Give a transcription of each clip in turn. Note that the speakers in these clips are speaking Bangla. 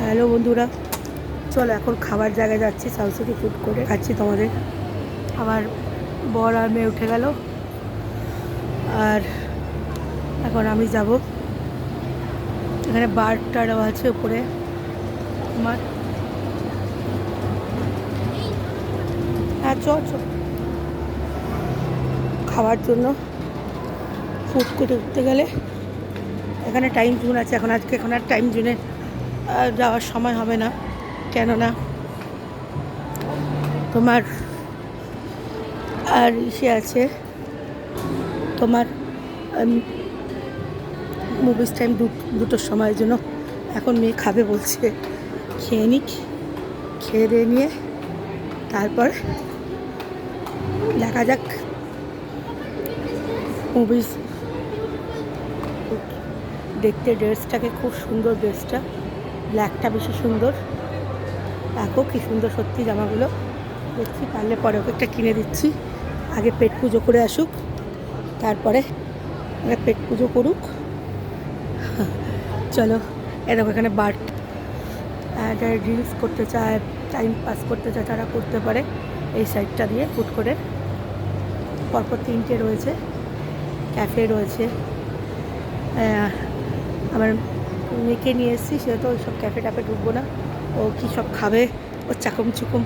হ্যালো বন্ধুরা, চলো এখন খাবার জায়গায় যাচ্ছি। সাউথ সিটি ফুড করে খাচ্ছি তোমাদের। আমার বর আর মেয়ে উঠে গেল, আর এখন আমি যাব। এখানে বার টারও আছে উপরে আমার। হ্যাঁ চল খাওয়ার জন্য ফুড কোর্টে উঠতে গেলে এখানে টাইম জোন আছে। এখন আর টাইম জোনে যাওয়ার সময় হবে না, কেননা তোমার আর ইসে আছে, তোমার মুভিস টাইম দুটোর সময়ের জন্য। এখন মেয়ে খাবে বলছে, খেয়ে নিক, খেয়ে দিয়ে নিয়ে তারপর দেখা যাক মুভিস দেখতে। ড্রেসটাকে খুব সুন্দর, ড্রেসটা ব্ল্যাকটা বেশি সুন্দর। দেখো কি সুন্দর সত্যি জামাগুলো। দেখছি পারলে পরে ওকে একটা কিনে দিচ্ছি। আগে পেট পুজো করে আসুক, তারপরে পেট পুজো করুক। চলো, এরকম এখানে বার যারা রিলস করতে চায়, টাইম পাস করতে চায়, তারা করতে পারে। এই সাইডটা দিয়ে ফুড করে পরপর তিনটে রয়েছে, ক্যাফে রয়েছে। আমার মেয়েকে নিয়ে এসেছি, সেহেতু ওই সব ক্যাফে ট্যাফে ঢুকবো না। ও কী সব খাবে, ও চাকুম চুকুম,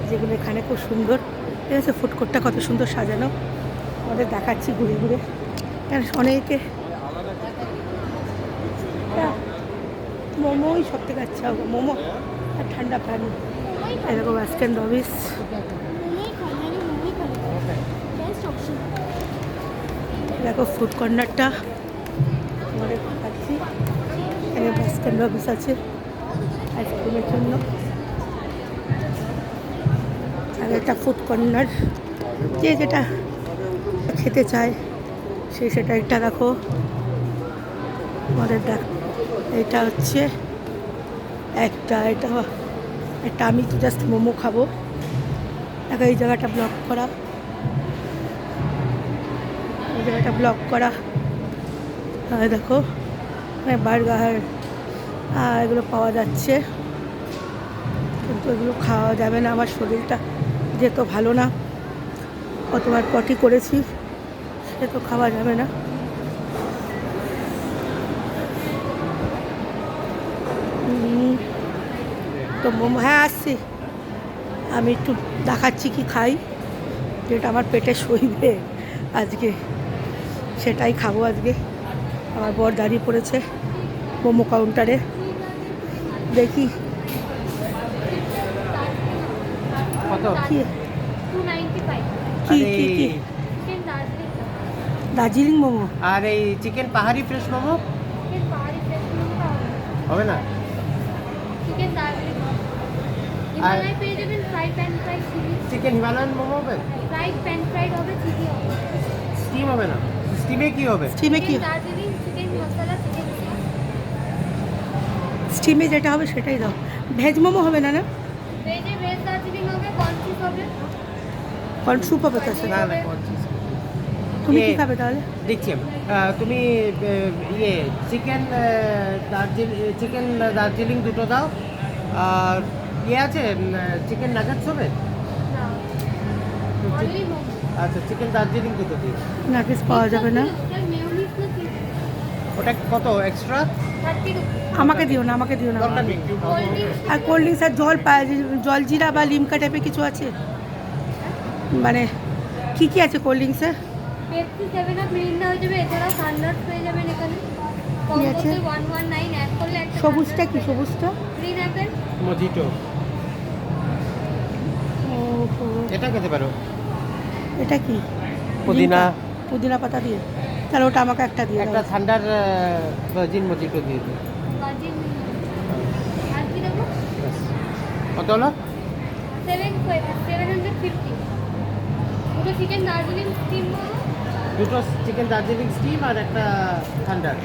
যেগুলো এখানে খুব সুন্দর। ঠিক আছে, ফুড কোর্টটা কত সুন্দর সাজানো, আমাদের দেখাচ্ছি ঘুরে ঘুরে। কেন অনেকে মোমোই সব থেকে আচ্ছা, মোমো আর ঠান্ডা পানি। এরকম আজকেন রবিস। দেখো ফুড কর্নারটা আমাদের খাচ্ছি। এখানে বাস্কেন রবিস আছে আইসক্রিমের জন্য। আর একটা ফুড কর্নার, যে যেটা খেতে চায় সেটা একটা দেখো আমাদের। দেখ এটা হচ্ছে একটা আমি তো জাস্ট মোমো খাবো। দেখো এই জায়গাটা ব্লক করা, এই জায়গাটা ব্লক করা। দেখো বার্গার এগুলো পাওয়া যাচ্ছে, কিন্তু এগুলো খাওয়া যাবে না। আমার শরীরটা যেহেতু ভালো না, কতবার পটি করেছি, সে তো খাওয়া যাবে না। তো মোমো, হ্যাঁ আসছি, আমি একটু দেখাচ্ছি কি খাই, যেটা আমার পেটে সইবে আজকে সেটাই খাবো আজকে। আমার বর দাঁড়িয়ে পড়েছে মোমো কাউন্টারে, দেখি কি কি কি দার্জিলিং মোমো। আর এই চিকেন পাহাড়ি ফ্রেশ মোমো হবে না? চিকেন হিমালয়ান মোমো হবে? স্টিম হবে না? স্টিমে কি হবে? স্টিমে যেটা হবে সেটাই দাও। ভেজ মোমো হবে না? না কর্ন স্যুপ হবে তো? না না, তুমি কি খাবে তাহলে? দেখছি আমি। তুমি ইয়ে চিকেন দার্জিলিং দুটো দাও। আর ইয়ে আছে, চিকেন নাগেটস হবে? আচ্ছা, চিকেন দার্জিলিং দুটো দিও। নাগেটস পাওয়া যাবে না? ওটা কত এক্সট্রা? আমাকে দিও না, আমাকে দিও না। আর কোল্ড ড্রিঙ্কস আর জলজিরা বা লিমকা টাইপের কিছু আছে? মানে কি কি আছে কোল্ড ড্রিঙ্কসে? কি আছে? সবুজটা কি? সবুজটা মজিটো। এটা খেতে পারো। এটা কি? পুদিনা পাতা দিয়ে? তাহলে ওটা আমাকে একটা দিয়ে একটা ঠান্ডার ভার্জিন মজিটো দিয়ে দিও। কত হলো? 750। দুটো চিকেন দার্জিলিং স্টিম আর একটা ঠান্ডার।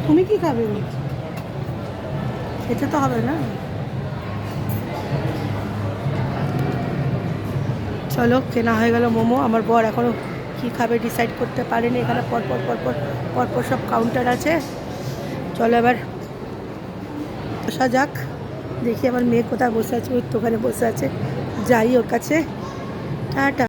তুমি কি খাবে? খেতে তো হবে না। চলো, কেনা হয়ে গেল মোমো। আমার বর এখনও কী খাবে ডিসাইড করতে পারেনি। এখানে পরপর সব কাউন্টার আছে। চলো এবার বসা যাক। দেখি আমার মেয়ে কোথায় বসে আছে, ওই তো ওখানে বসে আছে, যাই ওর কাছে। টাটা।